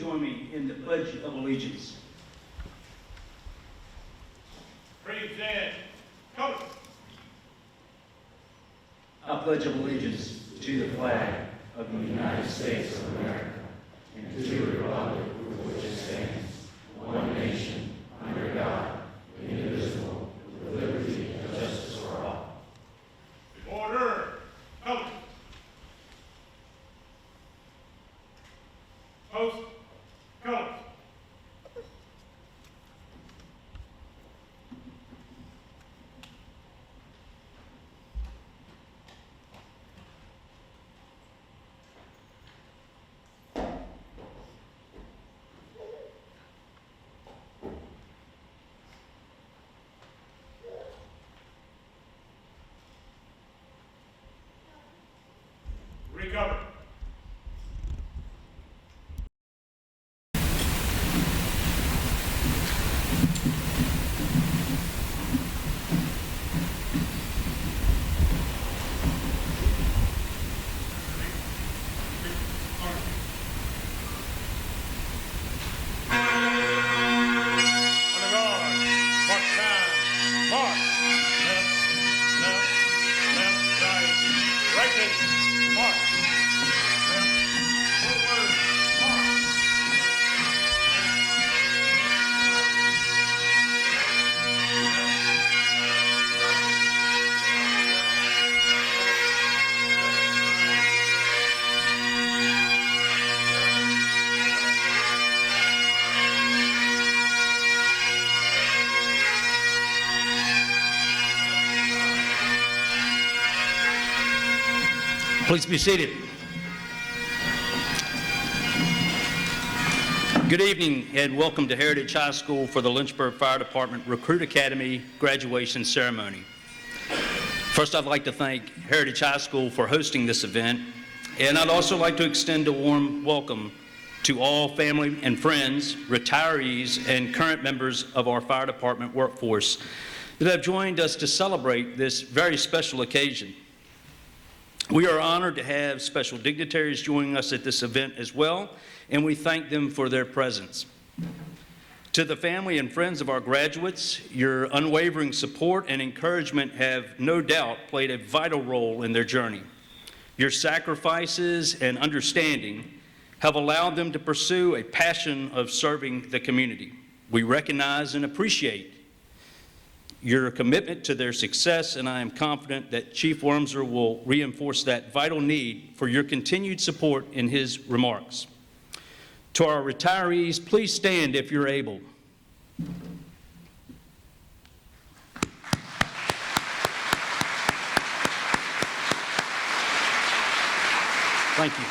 join me in the Pledge of Allegiance. Present. Colors. I pledge allegiance to the flag of the United States of America and to the republic for which it stands, one nation, under God, indivisible, with liberty and justice for all. Order. Colors. Post. Colors. Recover. Under guard. March time. March. Left, right. Right leg. March. Left, forward. March. Please be seated. Good evening and welcome to Heritage High School for the Lynchburg Fire Department Recruit Academy graduation ceremony. First, I'd like to thank Heritage High School for hosting this event, and I'd also like to extend a warm welcome to all family and friends, retirees, and current members of our fire department workforce that have joined us to celebrate this very special occasion. We are honored to have special dignitaries joining us at this event as well, and we thank them for their presence. To the family and friends of our graduates, your unwavering support and encouragement have no doubt played a vital role in their journey. Your sacrifices and understanding have allowed them to pursue a passion of serving the community. We recognize and appreciate your commitment to their success, and I am confident that Chief Wormser will reinforce that vital need for your continued support in his remarks. To our retirees, please stand if you're able. Thank you.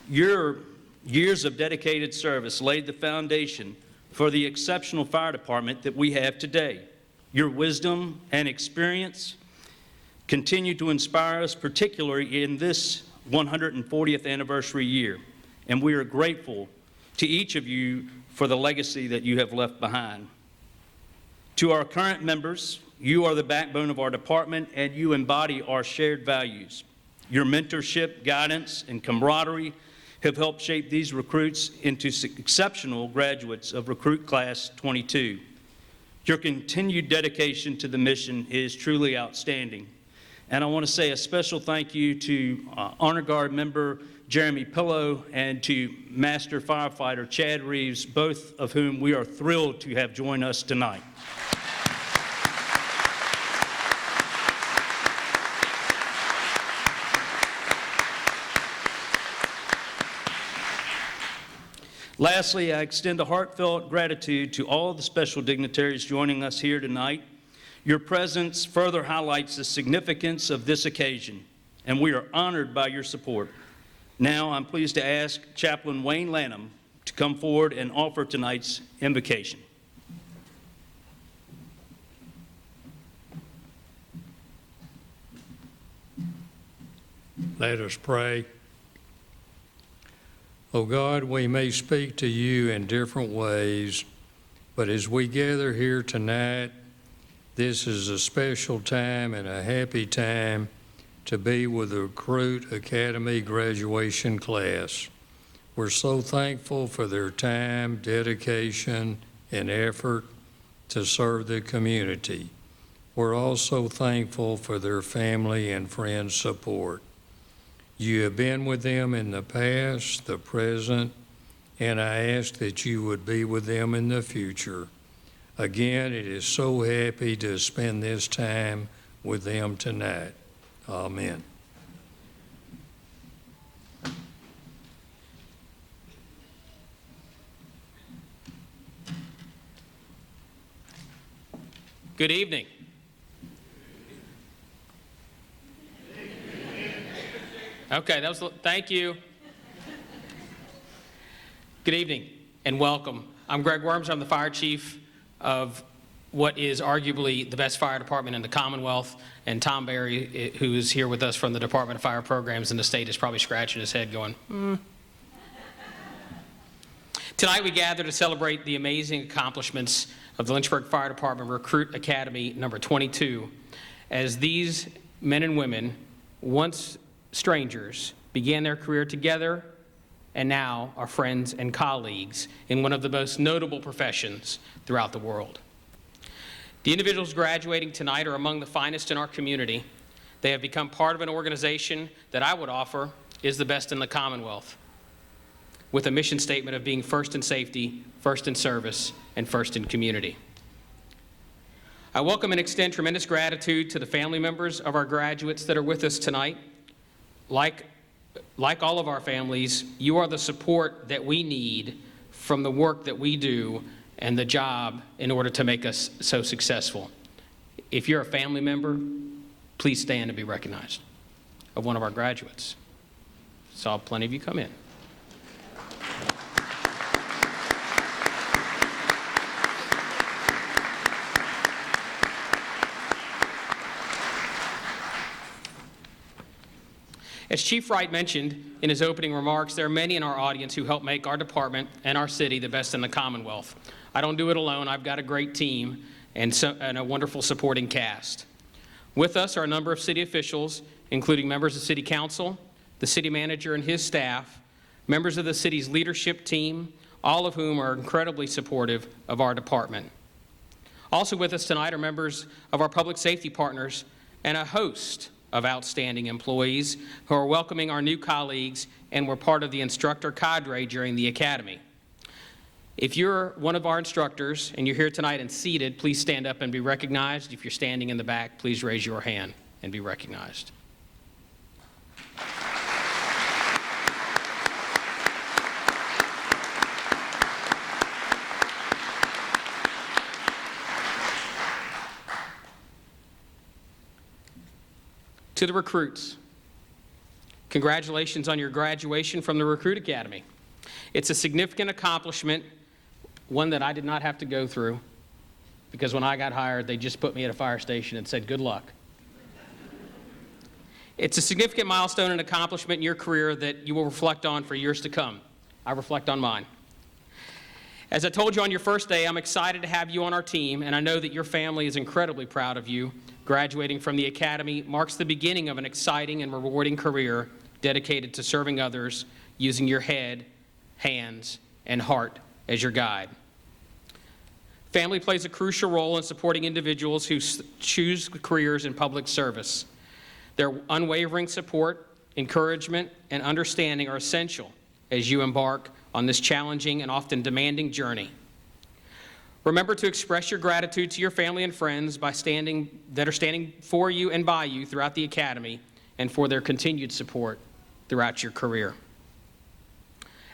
Your years of dedicated service laid the foundation for the exceptional fire department that we have today. Your wisdom and experience continue to inspire us, particularly in this 140th anniversary year, and we are grateful to each of you for the legacy that you have left behind. To our current members, you are the backbone of our department and you embody our shared values. Your mentorship, guidance, and camaraderie have helped shape these recruits into exceptional graduates of Recruit Class 22. Your continued dedication to the mission is truly outstanding. And I want to say a special thank you to Honor Guard member Jeremy Pillow and to Master Firefighter Chad Reeves, both of whom we are thrilled to have join us tonight. Lastly, I extend a heartfelt gratitude to all the special dignitaries joining us here tonight. Your presence further highlights the significance of this occasion, and we are honored by your support. Now, I'm pleased to ask Chaplain Wayne Lanham to come forward and offer tonight's invocation. Let us pray. Oh God, we may speak to you in different ways, but as we gather here tonight, this is a special time and a happy time to be with the Recruit Academy graduation class. We're so thankful for their time, dedication, and effort to serve the community. We're also thankful for their family and friends' support. You have been with them in the past, the present, and I ask that you would be with them in the future. Again, it is so happy to spend this time with them tonight. Amen. Good evening. Okay, thank you. Good evening and welcome. I'm Greg Worms. I'm the fire chief of what is arguably the best fire department in the Commonwealth, and Tom Berry, who is here with us from the Department of Fire Programs in the state, is probably scratching his head going, Tonight we gather to celebrate the amazing accomplishments of the Lynchburg Fire Department Recruit Academy number 22, as these men and women, once strangers, began their career together and now are friends and colleagues in one of the most notable professions throughout the world. The individuals graduating tonight are among the finest in our community. They have become part of an organization that I would offer is the best in the Commonwealth, with a mission statement of being first in safety, first in service, and first in community. I welcome and extend tremendous gratitude to the family members of our graduates that are with us tonight. Like all of our families, you are the support that we need from the work that we do and the job in order to make us so successful. If you're a family member, please stand and be recognized of one of our graduates. Saw plenty of you come in. As Chief Wright mentioned in his opening remarks, there are many in our audience who help make our department and our city the best in the Commonwealth. I don't do it alone. I've got a great team and a wonderful supporting cast. With us are a number of city officials, including members of City Council, the city manager and his staff, members of the city's leadership team, all of whom are incredibly supportive of our department. Also with us tonight are members of our public safety partners and a host of outstanding employees who are welcoming our new colleagues and were part of the instructor cadre during the academy. If you're one of our instructors and you're here tonight and seated, please stand up and be recognized. If you're standing in the back, please raise your hand and be recognized. To the recruits, congratulations on your graduation from the Recruit Academy. It's a significant accomplishment, one that I did not have to go through, because when I got hired, they just put me at a fire station and said, good luck. It's a significant milestone and accomplishment in your career that you will reflect on for years to come. I reflect on mine. As I told you on your first day, I'm excited to have you on our team, and I know that your family is incredibly proud of you. Graduating from the academy marks the beginning of an exciting and rewarding career dedicated to serving others using your head, hands, and heart as your guide. Family plays a crucial role in supporting individuals who choose careers in public service. Their unwavering support, encouragement, and understanding are essential as you embark on this challenging and often demanding journey. Remember to express your gratitude to your family and friends that are standing for you and by you throughout the academy, and for their continued support throughout your career.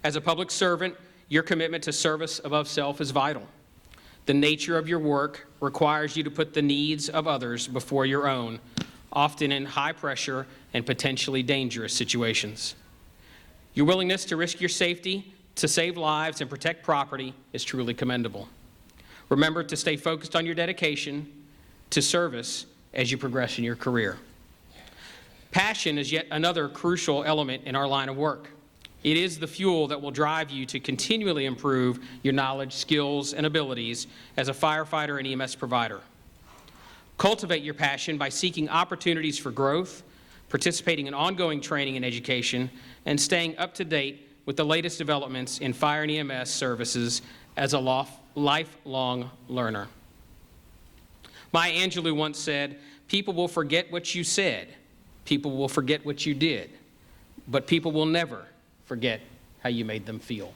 As a public servant, your commitment to service above self is vital. The nature of your work requires you to put the needs of others before your own, often in high pressure and potentially dangerous situations. Your willingness to risk your safety to save lives and protect property is truly commendable. Remember to stay focused on your dedication to service as you progress in your career. Passion is yet another crucial element in our line of work. It is the fuel that will drive you to continually improve your knowledge, skills, and abilities as a firefighter and EMS provider. Cultivate your passion by seeking opportunities for growth, participating in ongoing training and education, and staying up to date with the latest developments in fire and EMS services as a lifelong learner. Maya Angelou once said, "People will forget what you said, people will forget what you did, but people will never forget how you made them feel."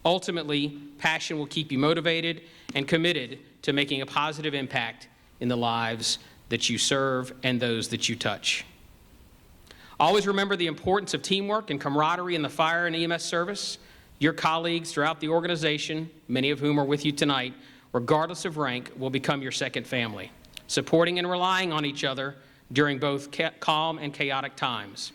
Ultimately, passion will keep you motivated and committed to making a positive impact in the lives that you serve and those that you touch. Always remember the importance of teamwork and camaraderie in the fire and EMS service. Your colleagues throughout the organization, many of whom are with you tonight, regardless of rank, will become your second family, supporting and relying on each other during both calm and chaotic times.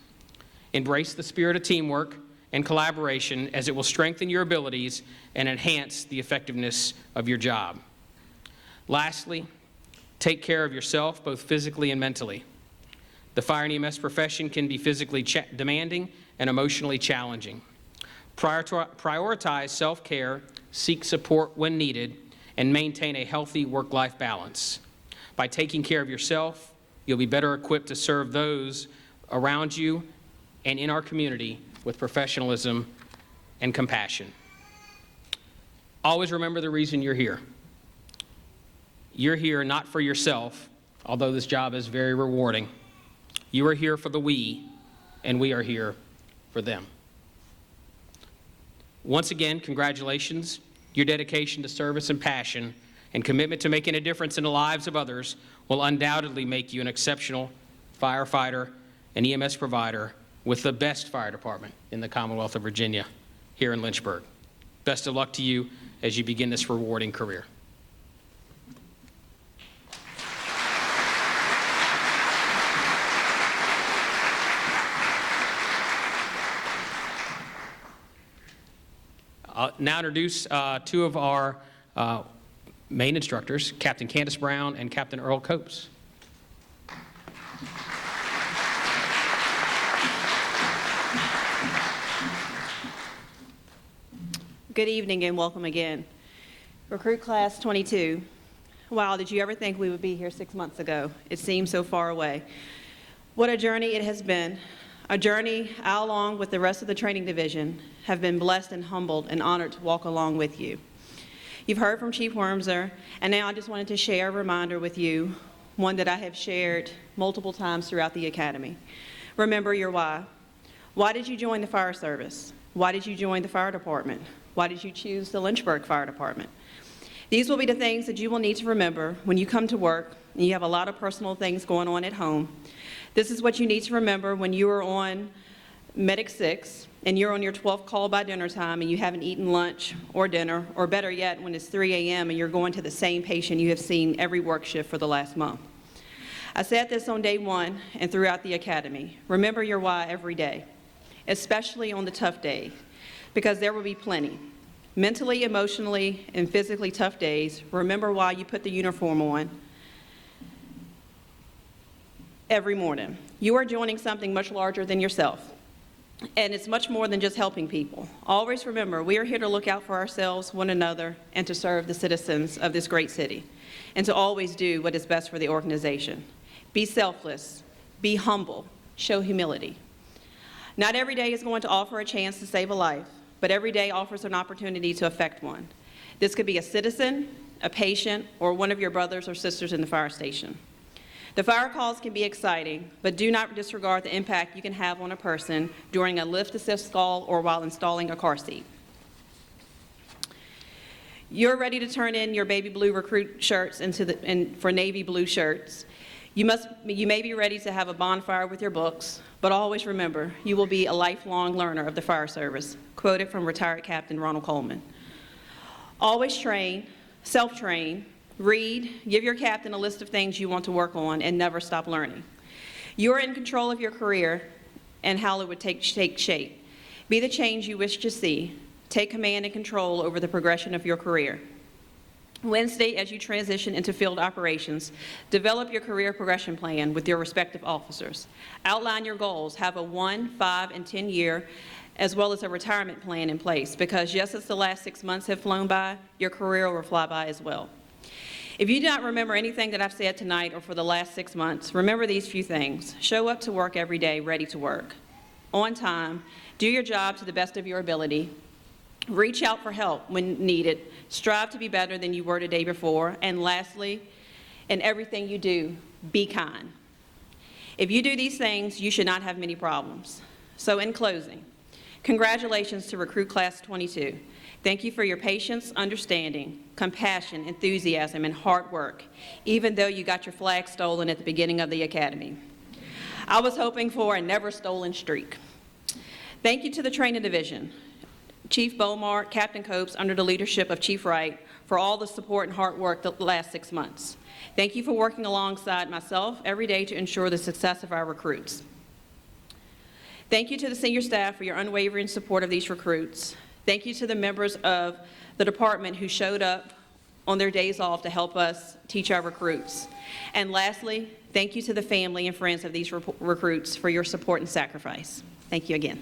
Embrace the spirit of teamwork and collaboration, as it will strengthen your abilities and enhance the effectiveness of your job. Lastly, take care of yourself, both physically and mentally. The fire and EMS profession can be physically demanding and emotionally challenging. Prioritize self-care, seek support when needed, and maintain a healthy work-life balance. By taking care of yourself, you'll be better equipped to serve those around you and in our community with professionalism and compassion. Always remember the reason you're here. You're here not for yourself, although this job is very rewarding. You are here for the we, and we are here for them. Once again, congratulations. Your dedication to service and passion and commitment to making a difference in the lives of others will undoubtedly make you an exceptional firefighter and EMS provider with the best fire department in the Commonwealth of Virginia here in Lynchburg. Best of luck to you as you begin this rewarding career. I'll now introduce two of our main instructors, Captain Candace Brown and Captain Earl Copes. Good evening and welcome again. Recruit Class 22. Wow, did you ever think we would be here 6 months ago? It seems so far away. What a journey it has been. A journey I, along with the rest of the training division, have been blessed and humbled and honored to walk along with you. You've heard from Chief Wormser, and now I just wanted to share a reminder with you, one that I have shared multiple times throughout the academy. Remember your why. Why did you join the fire service? Why did you join the fire department? Why did you choose the Lynchburg Fire Department? These will be the things that you will need to remember when you come to work and you have a lot of personal things going on at home. This is what you need to remember when you are on Medic 6 and you're on your 12th call by dinner time and you haven't eaten lunch or dinner, or better yet, when it's 3 a.m. and you're going to the same patient you have seen every work shift for the last month. I said this on day one and throughout the academy. Remember your why every day, especially on the tough days, because there will be plenty. Mentally, emotionally, and physically tough days, remember why you put the uniform on every morning. You are joining something much larger than yourself, and it's much more than just helping people. Always remember, we are here to look out for ourselves, one another, and to serve the citizens of this great city, and to always do what is best for the organization. Be selfless, be humble, show humility. Not every day is going to offer a chance to save a life, but every day offers an opportunity to affect one. This could be a citizen, a patient, or one of your brothers or sisters in the fire station. The fire calls can be exciting, but do not disregard the impact you can have on a person during a lift assist call or while installing a car seat. You're ready to turn in your baby blue recruit shirts for navy blue shirts. You may be ready to have a bonfire with your books, but always remember, you will be a lifelong learner of the fire service, quoted from retired Captain Ronald Coleman. Always train, self-train, read, give your captain a list of things you want to work on, and never stop learning. You are in control of your career and how it would take shape. Be the change you wish to see. Take command and control over the progression of your career. Wednesday, as you transition into field operations, develop your career progression plan with your respective officers. Outline your goals. Have a 1, 5, and 10-year, as well as a retirement plan in place, because just as the last 6 months have flown by, your career will fly by as well. If you do not remember anything that I've said tonight or for the last 6 months, remember these few things. Show up to work every day ready to work. on time, do your job to the best of your ability, reach out for help when needed, strive to be better than you were the day before, and lastly, in everything you do, be kind. If you do these things, you should not have many problems. So in closing, congratulations to Recruit Class 22. Thank you for your patience, understanding, compassion, enthusiasm, and hard work, even though you got your flag stolen at the beginning of the academy. I was hoping for a never stolen streak. Thank you to the training division, Chief Beaumont, Captain Copes, under the leadership of Chief Wright, for all the support and hard work the last 6 months. Thank you for working alongside myself every day to ensure the success of our recruits. Thank you to the senior staff for your unwavering support of these recruits. Thank you to the members of the department who showed up on their days off to help us teach our recruits. And lastly, thank you to the family and friends of these recruits for your support and sacrifice. Thank you again.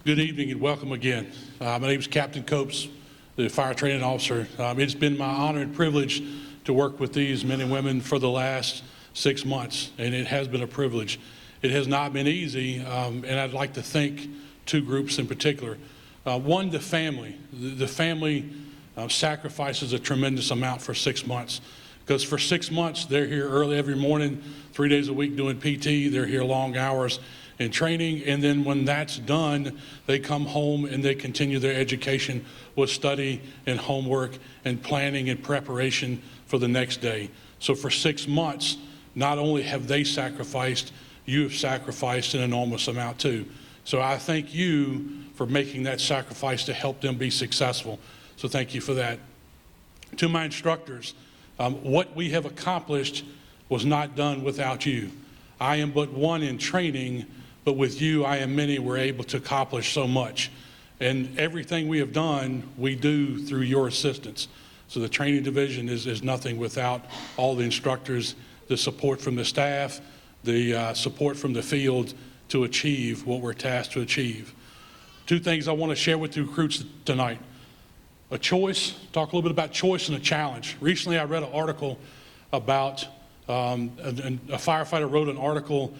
Good evening and welcome again. My name is Captain Copes, the fire training officer. It's been my honor and privilege to work with these men and women for the last 6 months, and it has been a privilege. It has not been easy, and I'd like to thank 2 groups in particular. One, the family. The family sacrifices a tremendous amount for 6 months, because for 6 months they're here early every morning, 3 days a week doing PT. They're here long hours in training, and then when that's done, they come home and they continue their education with study and homework and planning and preparation for the next day. So for 6 months, not only have they sacrificed, you have sacrificed an enormous amount too. So I thank you for making that sacrifice to help them be successful. So thank you for that. To my instructors, what we have accomplished was not done without you. I am but one in training, but with you, I am many. We're able to accomplish so much. And everything we have done, we do through your assistance. So the training division is nothing without all the instructors, the support from the staff, the support from the field to achieve what we're tasked to achieve. 2 things I want to share with the recruits tonight. A choice, talk a little bit about choice and a challenge. Recently, I read an article about, a firefighter wrote an article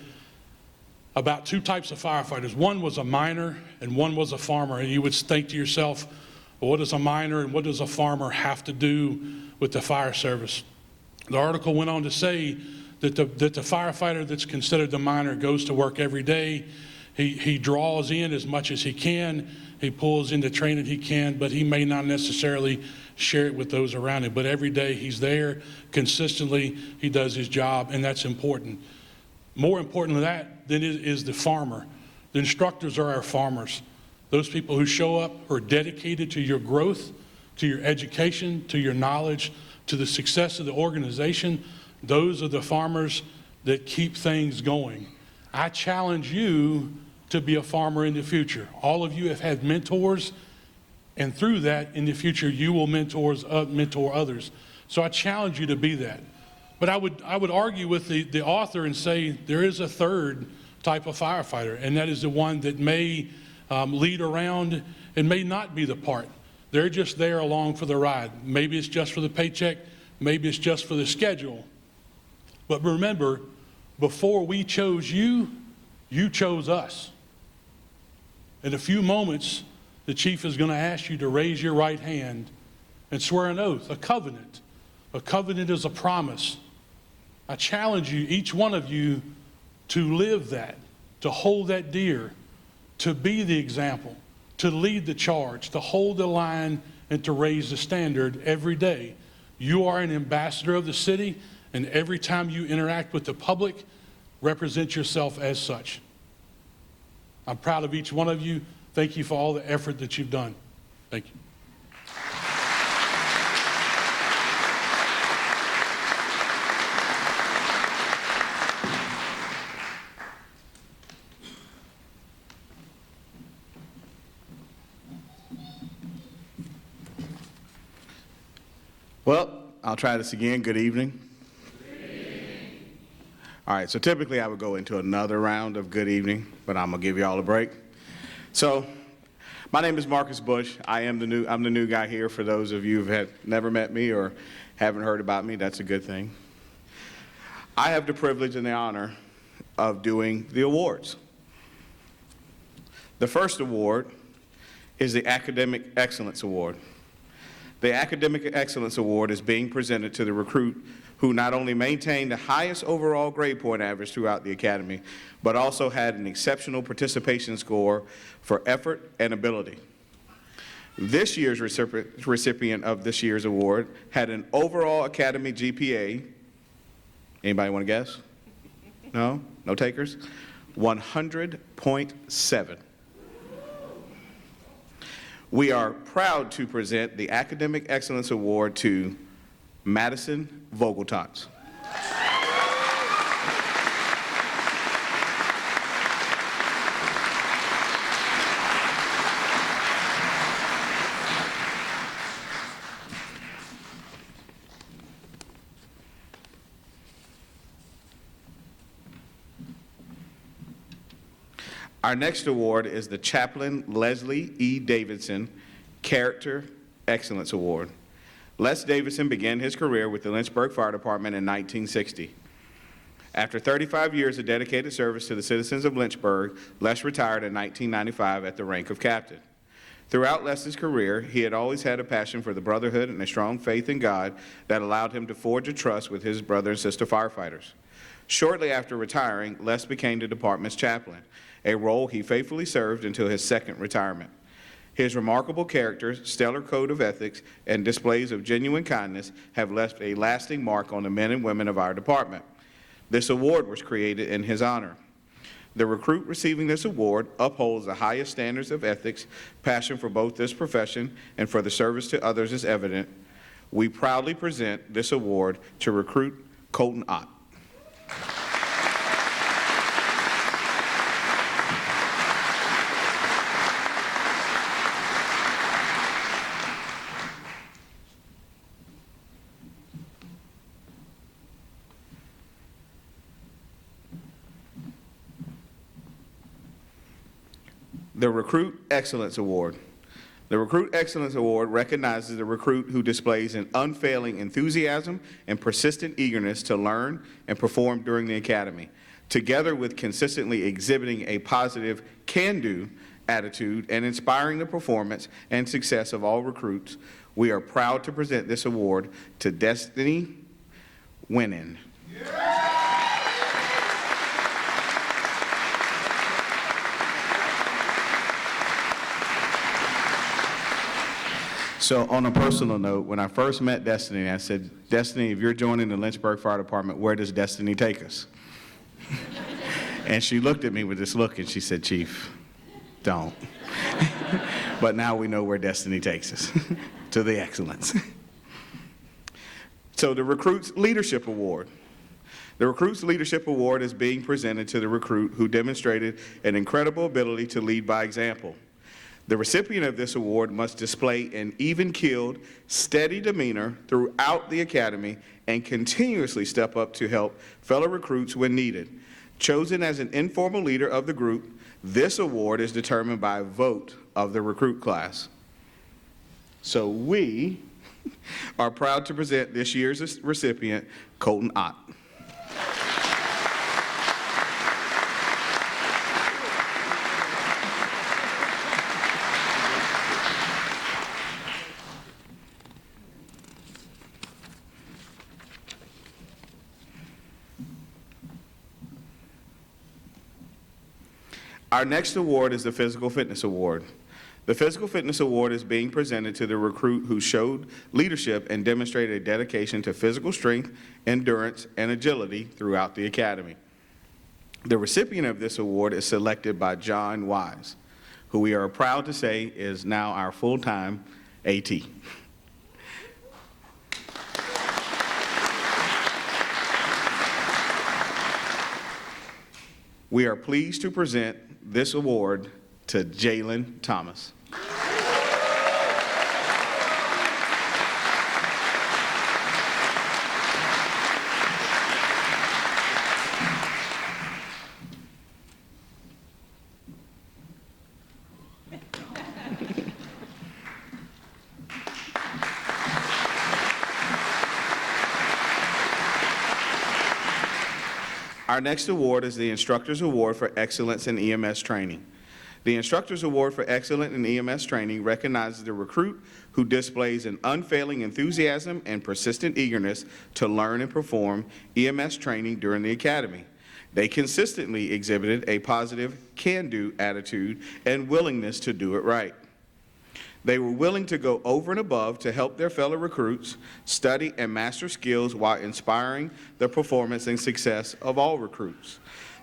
about 2 types of firefighters. One was a miner and one was a farmer. And you would think to yourself, well, what does a miner and what does a farmer have to do with the fire service? The article went on to say that the firefighter that's considered the miner goes to work every day. He draws in as much as he can. He pulls in the training he can, but he may not necessarily share it with those around him. But every day he's there consistently. He does his job, and that's important. More important than that then is the farmer. The instructors are our farmers. Those people who show up are dedicated to your growth, to your education, to your knowledge, to the success of the organization. Those are the farmers that keep things going. I challenge you to be a farmer in the future. All of you have had mentors, and through that, in the future, you will mentor others. So I challenge you to be that. But I would argue with the author and say there is a third type of firefighter, and that is the one that may lead around and may not be the part. They're just there along for the ride. Maybe it's just for the paycheck, maybe it's just for the schedule. But remember, before we chose you, you chose us. In a few moments, the chief is going to ask you to raise your right hand and swear an oath, a covenant. A covenant is a promise. I challenge you, each one of you, to live that, to hold that dear, to be the example, to lead the charge, to hold the line, and to raise the standard every day. You are an ambassador of the city, and every time you interact with the public, represent yourself as such. I'm proud of each one of you. Thank you for all the effort that you've done. Thank you. Well, I'll try this again. Good evening. All right, so typically I would go into another round of good evening, but I'm going to give you all a break. So My name is Marcus Bush. I'm the new guy here. For those of you who have never met me or haven't heard about me, that's a good thing. I have the privilege and the honor of doing the awards. The first award is the Academic Excellence Award. The Academic Excellence Award is being presented to the recruit who not only maintained the highest overall grade point average throughout the academy, but also had an exceptional participation score for effort and ability. This year's recipient of this year's award had an overall academy GPA, anybody want to guess? No? No takers? 100.7. We are proud to present the Academic Excellence Award to Madison Vogeltons. Our next award is the Chaplain Leslie E. Davidson Character Excellence Award. Les Davidson began his career with the Lynchburg Fire Department in 1960. After 35 years of dedicated service to the citizens of Lynchburg, Les retired in 1995 at the rank of captain. Throughout Les's career, he had always had a passion for the brotherhood and a strong faith in God that allowed him to forge a trust with his brother and sister firefighters. Shortly after retiring, Les became the department's chaplain, a role he faithfully served until his second retirement. His remarkable character, stellar code of ethics, and displays of genuine kindness have left a lasting mark on the men and women of our department. This award was created in his honor. The recruit receiving this award upholds the highest standards of ethics. Passion for both this profession and for the service to others is evident. We proudly present this award to recruit Colton Ott. The Recruit Excellence Award. The Recruit Excellence Award recognizes the recruit who displays an unfailing enthusiasm and persistent eagerness to learn and perform during the academy, together with consistently exhibiting a positive can-do attitude and inspiring the performance and success of all recruits. We are proud to present this award to Destiny Winnin. So on a personal note, when I first met Destiny, I said, Destiny, if you're joining the Lynchburg Fire Department, where does Destiny take us? And she looked at me with this look and she said, Chief, don't. But now we know where Destiny takes us, to the excellence. So the Recruits Leadership Award. The Recruits Leadership Award is being presented to the recruit who demonstrated an incredible ability to lead by example. The recipient of this award must display an even-keeled, steady demeanor throughout the academy and continuously step up to help fellow recruits when needed. Chosen as an informal leader of the group, this award is determined by a vote of the recruit class. So we are proud to present this year's recipient, Colton Ott. Our next award is the Physical Fitness Award. The Physical Fitness Award is being presented to the recruit who showed leadership and demonstrated a dedication to physical strength, endurance, and agility throughout the academy. The recipient of this award is selected by John Wise, who we are proud to say is now our full-time AT. We are pleased to present this award to Jalen Thomas. Our next award is the Instructor's Award for Excellence in EMS Training. The Instructor's Award for Excellence in EMS Training recognizes the recruit who displays an unfailing enthusiasm and persistent eagerness to learn and perform EMS training during the academy. They consistently exhibited a positive, can-do attitude and willingness to do it right. They were willing to go over and above to help their fellow recruits study and master skills while inspiring the performance and success of all recruits.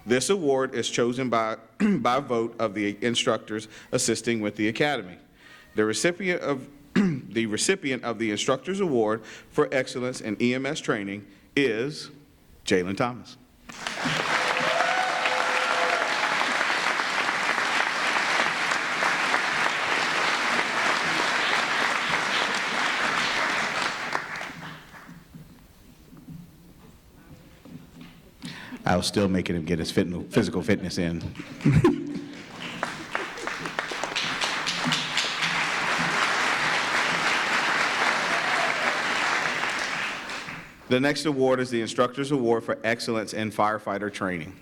This award is chosen by vote of the instructors assisting with the academy. The recipient of the Instructor's Award for Excellence in EMS Training is Jalen Thomas. I was still making him get his physical fitness in. The next award is the Instructor's Award for Excellence in Firefighter Training.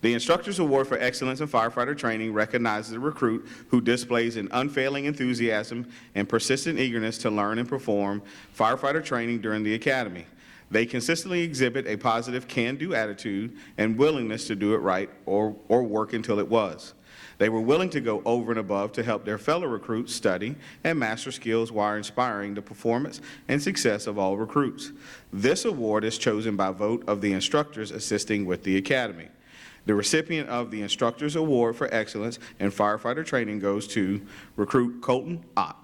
The Instructor's Award for Excellence in Firefighter Training recognizes a recruit who displays an unfailing enthusiasm and persistent eagerness to learn and perform firefighter training during the academy. They consistently exhibit a positive can-do attitude and willingness to do it right or work until it was. They were willing to go over and above to help their fellow recruits study and master skills while inspiring the performance and success of all recruits. This award is chosen by vote of the instructors assisting with the academy. The recipient of the Instructor's Award for Excellence in Firefighter Training goes to recruit Colton Ott.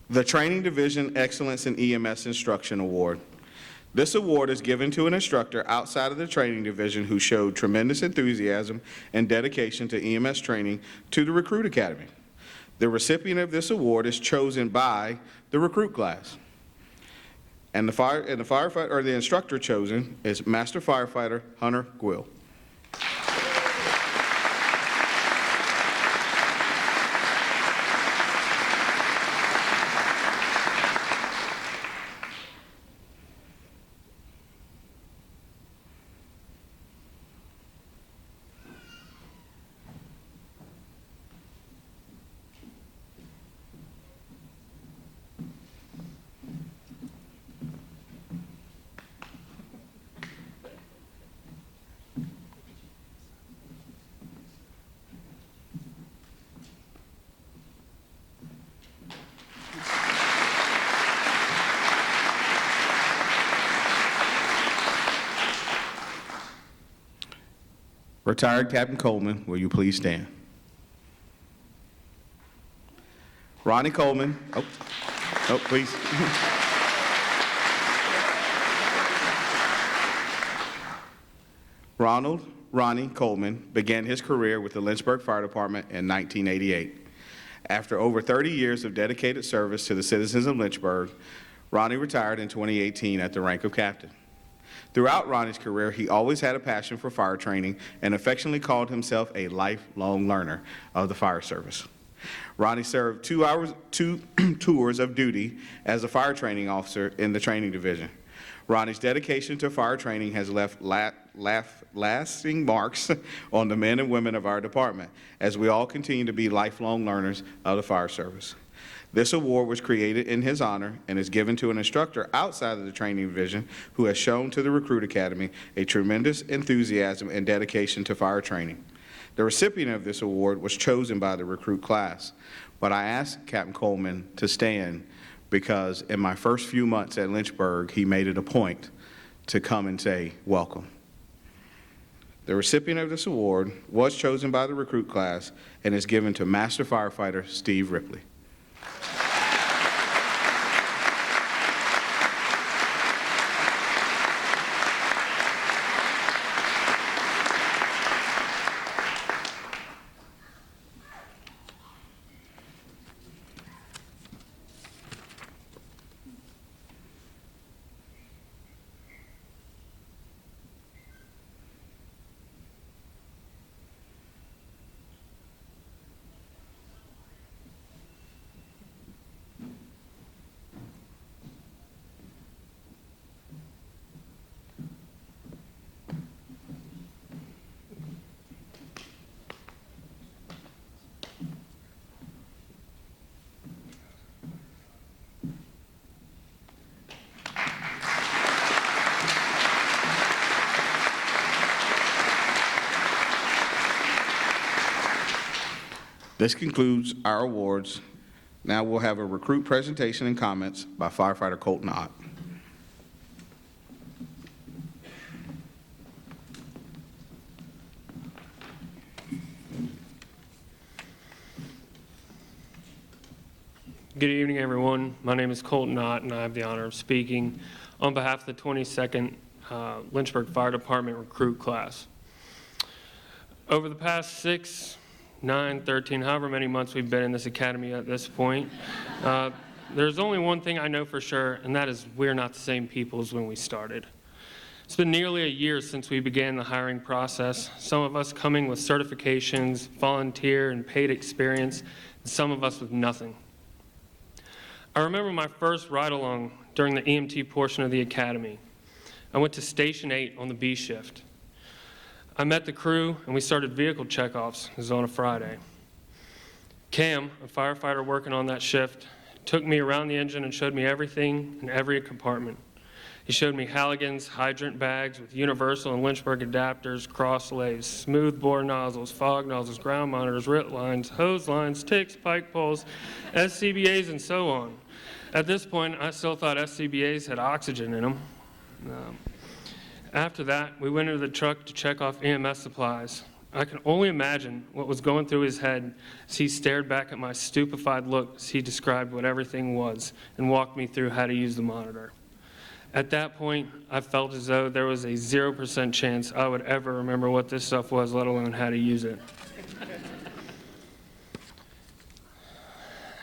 The Training Division Excellence in EMS Instruction Award. This award is given to an instructor outside of the training division who showed tremendous enthusiasm and dedication to EMS training to the Recruit Academy. The recipient of this award is chosen by the recruit class. And the instructor chosen is Master Firefighter Hunter Gwill. Retired Captain Coleman, will you please stand? Ronnie Coleman, please. Ronnie Coleman began his career with the Lynchburg Fire Department in 1988. After over 30 years of dedicated service to the citizens of Lynchburg, Ronnie retired in 2018 at the rank of captain. Throughout Ronnie's career, he always had a passion for fire training and affectionately called himself a lifelong learner of the fire service. Ronnie served 2 tours of duty as a fire training officer in the training division. Ronnie's dedication to fire training has left lasting marks on the men and women of our department as we all continue to be lifelong learners of the fire service. This award was created in his honor and is given to an instructor outside of the training division who has shown to the Recruit Academy a tremendous enthusiasm and dedication to fire training. The recipient of this award was chosen by the recruit class, but I asked Captain Coleman to stand because in my first few months at Lynchburg, he made it a point to come and say, welcome. The recipient of this award was chosen by the recruit class and is given to Master Firefighter Steve Ripley. This concludes our awards. Now we'll have a recruit presentation and comments by firefighter Colton Ott. Good evening, everyone. My name is Colton Ott, and I have the honor of speaking on behalf of the 22nd Lynchburg Fire Department recruit class. Over the past 6, 9, 13, however many months we've been in this academy at this point, there's only one thing I know for sure, and that is we're not the same people as when we started. It's been nearly a year since we began the hiring process, some of us coming with certifications, volunteer, and paid experience, and some of us with nothing. I remember my first ride-along during the EMT portion of the academy. I went to Station 8 on the B shift. I met the crew, and we started vehicle checkoffs. It was on a Friday. Cam, a firefighter working on that shift, took me around the engine and showed me everything in every compartment. He showed me Halligan's hydrant bags with universal and Lynchburg adapters, cross lays, smooth bore nozzles, fog nozzles, ground monitors, RIT lines, hose lines, ticks, pike poles, SCBAs, and so on. At this point, I still thought SCBAs had oxygen in them. After that, we went into the truck to check off EMS supplies. I can only imagine what was going through his head as he stared back at my stupefied look as he described what everything was and walked me through how to use the monitor. At that point, I felt as though there was a 0% chance I would ever remember what this stuff was, let alone how to use it.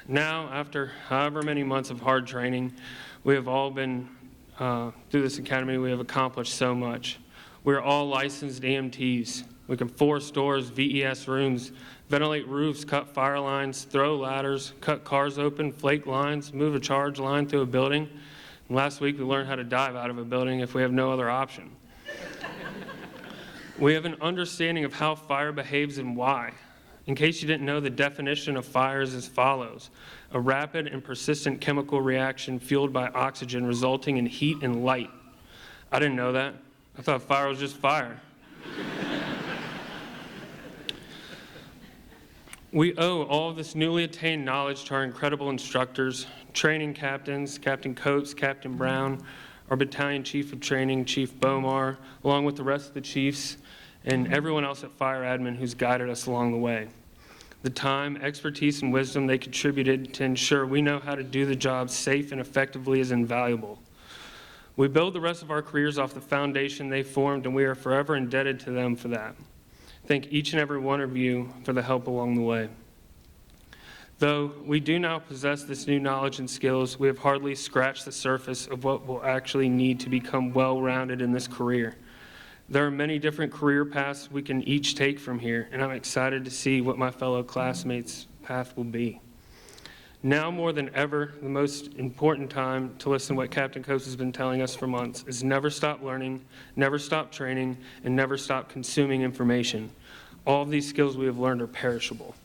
Now, after however many months of hard training, we have all been, through this academy, we have accomplished so much. We're all licensed EMTs. We can force doors, VES rooms, ventilate roofs, cut fire lines, throw ladders, cut cars open, flake lines, move a charge line through a building. And last week, we learned how to dive out of a building if we have no other option. We have an understanding of how fire behaves and why. In case you didn't know, the definition of fire is as follows: a rapid and persistent chemical reaction fueled by oxygen resulting in heat and light. I didn't know that. I thought fire was just fire. We owe all of this newly attained knowledge to our incredible instructors, training captains, Captain Coates, Captain Brown, our battalion chief of training, Chief Bomar, along with the rest of the chiefs, and everyone else at Fire Admin who's guided us along the way. The time, expertise, and wisdom they contributed to ensure we know how to do the job safe and effectively is invaluable. We build the rest of our careers off the foundation they formed, and we are forever indebted to them for that. Thank each and every one of you for the help along the way. Though we do now possess this new knowledge and skills, we have hardly scratched the surface of what we'll actually need to become well-rounded in this career. There are many different career paths we can each take from here, and I'm excited to see what my fellow classmates' path will be. Now more than ever, the most important time to listen to what Captain Coates has been telling us for months is never stop learning, never stop training, and never stop consuming information. All of these skills we have learned are perishable.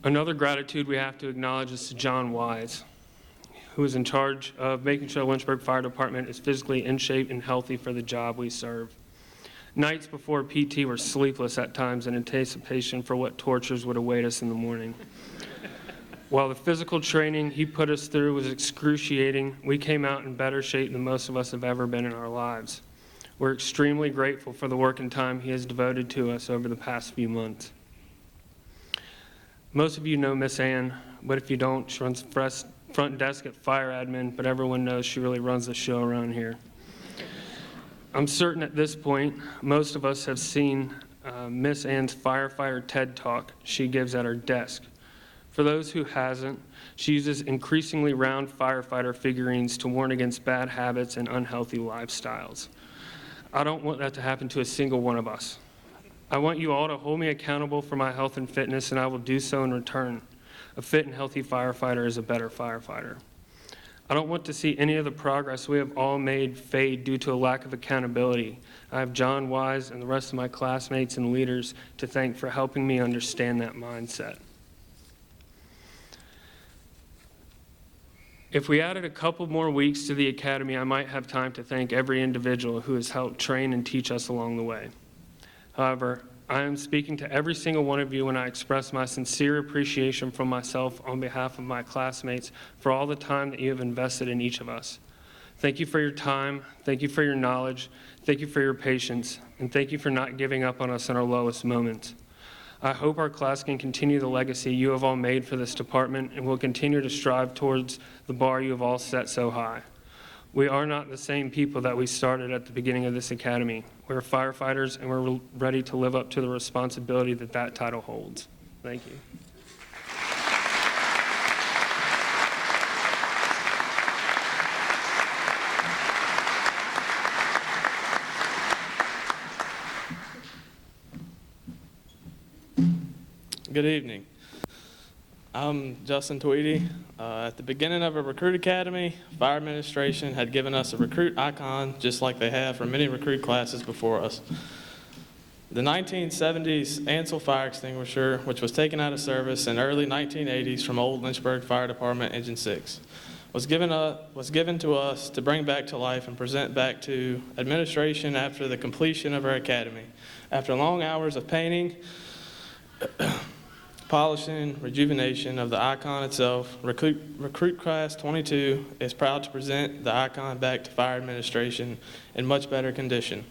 Another gratitude we have to acknowledge is to John Wise, who is in charge of making sure the Lynchburg Fire Department is physically in shape and healthy for the job we serve. Nights before PT were sleepless at times in anticipation for what tortures would await us in the morning. While the physical training he put us through was excruciating, we came out in better shape than most of us have ever been in our lives. We're extremely grateful for the work and time he has devoted to us over the past few months. Most of you know Miss Ann, but if you don't, she runs front desk at Fire Admin, but everyone knows she really runs the show around here. I'm certain at this point, most of us have seen Miss Ann's firefighter TED Talk she gives at her desk. For those who hasn't, she uses increasingly round firefighter figurines to warn against bad habits and unhealthy lifestyles. I don't want that to happen to a single one of us. I want you all to hold me accountable for my health and fitness, and I will do so in return. A fit and healthy firefighter is a better firefighter. I don't want to see any of the progress we have all made fade due to a lack of accountability. I have John Wise and the rest of my classmates and leaders to thank for helping me understand that mindset. If we added a couple more weeks to the academy, I might have time to thank every individual who has helped train and teach us along the way. However, I am speaking to every single one of you when I express my sincere appreciation from myself on behalf of my classmates for all the time that you have invested in each of us. Thank you for your time, thank you for your knowledge, thank you for your patience, and thank you for not giving up on us in our lowest moments. I hope our class can continue the legacy you have all made for this department and will continue to strive towards the bar you have all set so high. We are not the same people that we started at the beginning of this academy. We're firefighters, and we're ready to live up to the responsibility that that title holds. Thank you. Good evening. I'm Justin Tweedy. At the beginning of a recruit academy, fire administration had given us a recruit icon just like they have for many recruit classes before us. The 1970s Ansel fire extinguisher, which was taken out of service in early 1980s from old Lynchburg Fire Department Engine 6, was given to us to bring back to life and present back to administration after the completion of our academy. After long hours of painting, polishing, rejuvenation of the icon itself, Recruit Class 22 is proud to present the icon back to fire administration in much better condition,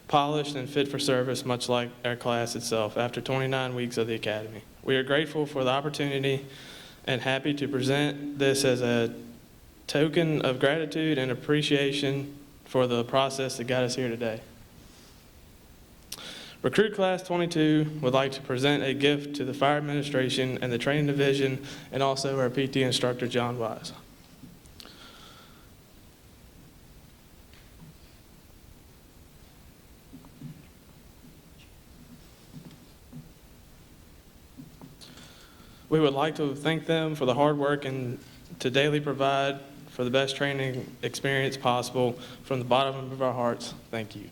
polished and fit for service, much like our class itself after 29 weeks of the academy. We are grateful for the opportunity and happy to present this as a token of gratitude and appreciation for the process that got us here today. Recruit Class 22 would like to present a gift to the Fire Administration and the Training Division, and also our PT instructor, John Wise. We would like to thank them for the hard work and to daily provide for the best training experience possible from the bottom of our hearts. Thank you.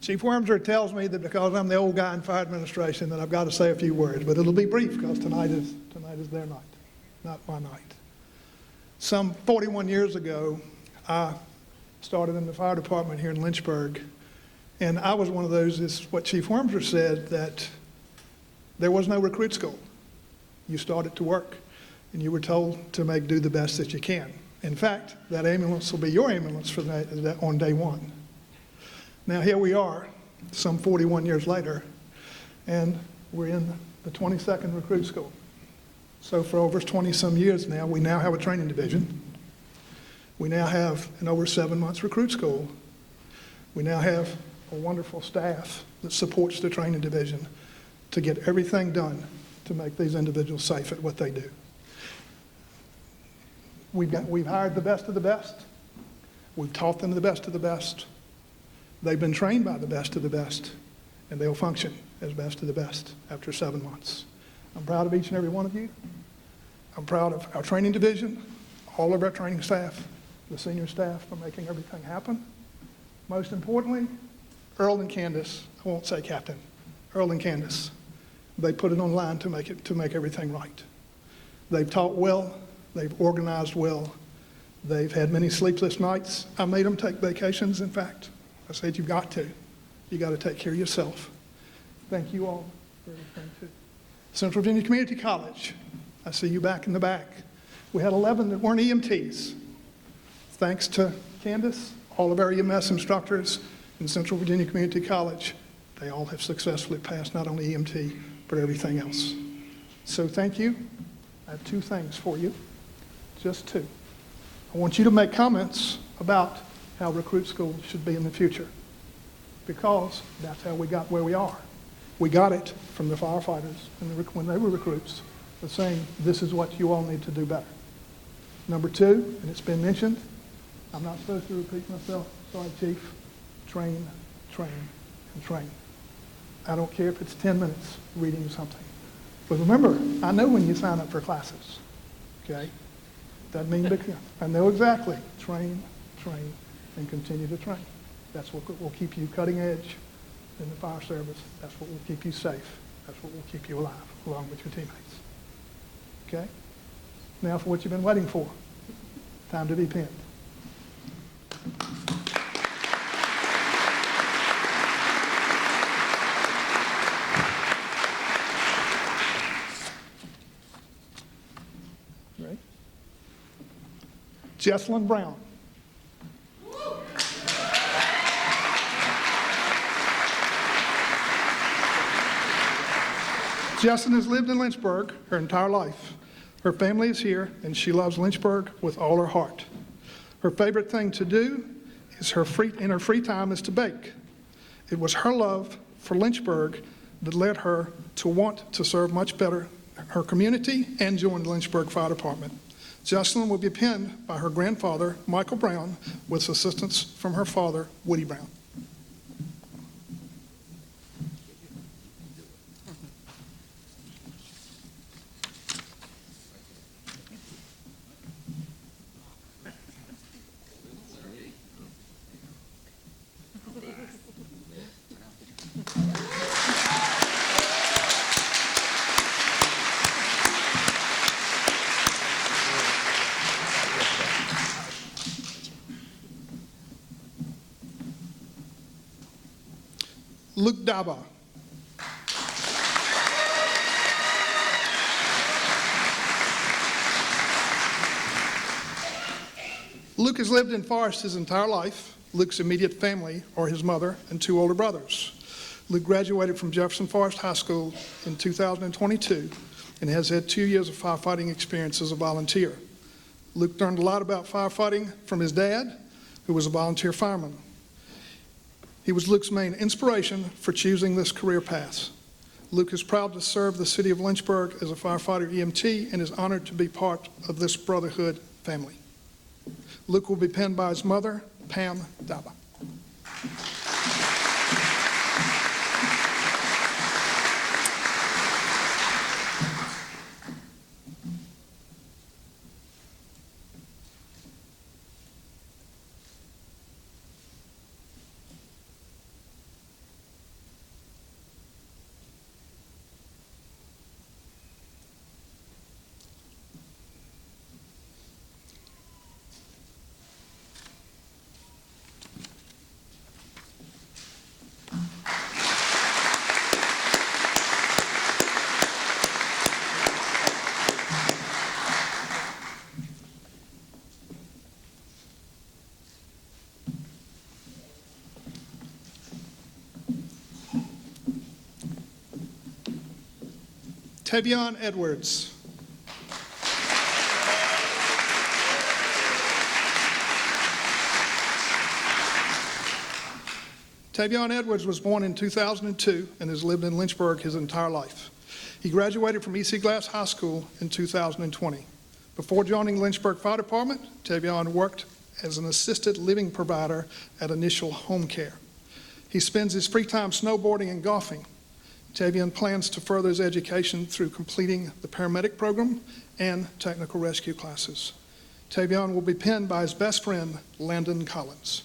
Chief Wormser tells me that because I'm the old guy in fire administration that I've got to say a few words, but it'll be brief because tonight is their night, not my night. Some 41 years ago, I started in the fire department here in Lynchburg, and I was one of those, is what Chief Wormser said, that there was no recruit school. You started to work, and you were told to do the best that you can. In fact, that ambulance will be your ambulance on day one. Now here we are, some 41 years later, and we're in the 22nd recruit school. So for over 20-some years now, we now have a training division. We now have an over 7 months recruit school. We now have a wonderful staff that supports the training division to get everything done to make these individuals safe at what they do. We've hired the best of the best. We've taught them the best of the best. They've been trained by the best of the best, and they'll function as best of the best after 7 months. I'm proud of each and every one of you. I'm proud of our training division, all of our training staff, the senior staff for making everything happen. Most importantly, Earl and Candace, I won't say Captain, Earl and Candace, they put it on line to make everything right. They've taught well, they've organized well, they've had many sleepless nights. I made them take vacations, in fact. I said, you've got to. You got to take care of yourself. Thank you all for everything, too. Central Virginia Community College, I see you back in the back. We had 11 that weren't EMTs. Thanks to Candace, all of our EMS instructors in Central Virginia Community College, they all have successfully passed not only EMT, but everything else. So thank you. I have two things for you, just two. I want you to make comments about how recruit school should be in the future, because that's how we got where we are. We got it from the firefighters when they were recruits, the saying, this is what you all need to do better. Number two, and it's been mentioned, I'm not supposed to repeat myself, sorry, Chief, train, train, and train. I don't care if it's 10 minutes reading something. But remember, I know when you sign up for classes, okay? Doesn't mean big, I know exactly. Train, train, and continue to train. That's what will keep you cutting edge in the fire service. That's what will keep you safe. That's what will keep you alive, along with your teammates. Okay? Now for what you've been waiting for. Time to be pinned. Ready? Jesselyn Brown. Jesselyn has lived in Lynchburg her entire life. Her family is here, and she loves Lynchburg with all her heart. Her favorite thing to do is in her free time is to bake. It was her love for Lynchburg that led her to want to serve much better her community and join the Lynchburg Fire Department. Jesselyn will be pinned by her grandfather, Michael Brown, with assistance from her father, Woody Brown. Luke Daba. Luke has lived in Forest his entire life. Luke's immediate family are his mother and two older brothers. Luke graduated from Jefferson Forest High School in 2022 and has had 2 years of firefighting experience as a volunteer. Luke learned a lot about firefighting from his dad, who was a volunteer fireman. He was Luke's main inspiration for choosing this career path. Luke is proud to serve the city of Lynchburg as a firefighter EMT and is honored to be part of this brotherhood family. Luke will be pinned by his mother, Pam Daba. Tavion Edwards. Tavion Edwards was born in 2002 and has lived in Lynchburg his entire life. He graduated from E.C. Glass High School in 2020. Before joining Lynchburg Fire Department, Tavion worked as an assisted living provider at Initial Home Care. He spends his free time snowboarding and golfing. Tavion plans to further his education through completing the paramedic program and technical rescue classes. Tavion will be pinned by his best friend, Landon Collins.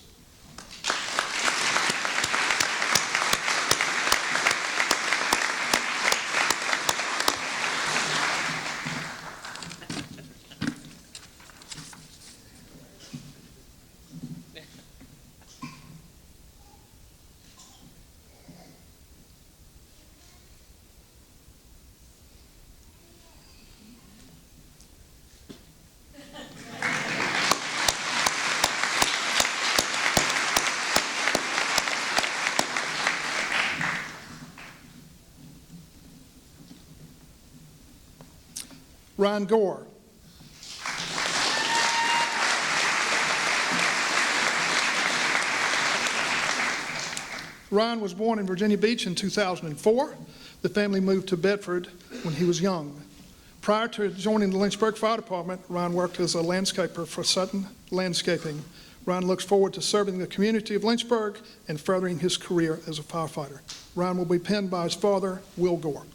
Ryan Gore. Ryan was born in Virginia Beach in 2004. The family moved to Bedford when he was young. Prior to joining the Lynchburg Fire Department, Ryan worked as a landscaper for Sutton Landscaping. Ryan looks forward to serving the community of Lynchburg and furthering his career as a firefighter. Ryan will be penned by his father, Will Gore.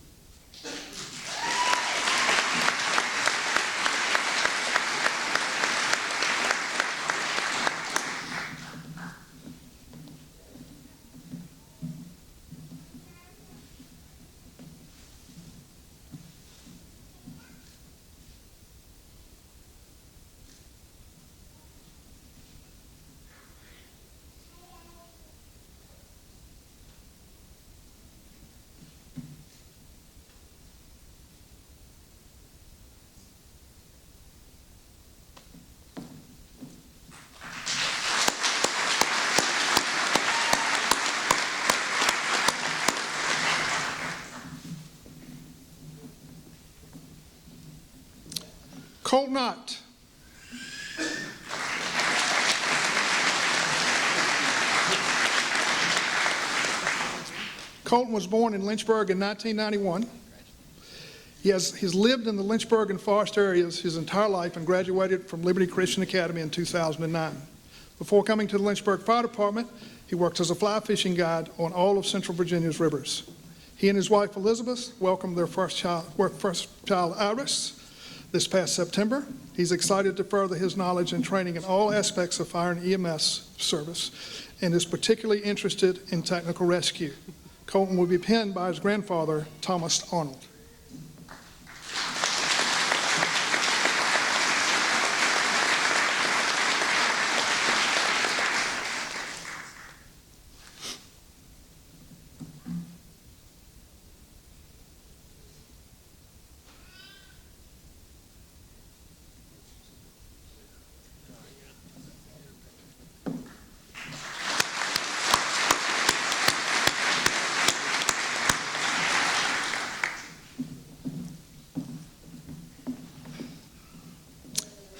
Colt Knott. Colton was born in Lynchburg in 1991. He's lived in the Lynchburg and Forest areas his entire life and graduated from Liberty Christian Academy in 2009. Before coming to the Lynchburg Fire Department, he worked as a fly fishing guide on all of Central Virginia's rivers. He and his wife Elizabeth welcomed their first child, Iris, this past September. He's excited to further his knowledge and training in all aspects of fire and EMS service and is particularly interested in technical rescue. Colton will be penned by his grandfather, Thomas Arnold.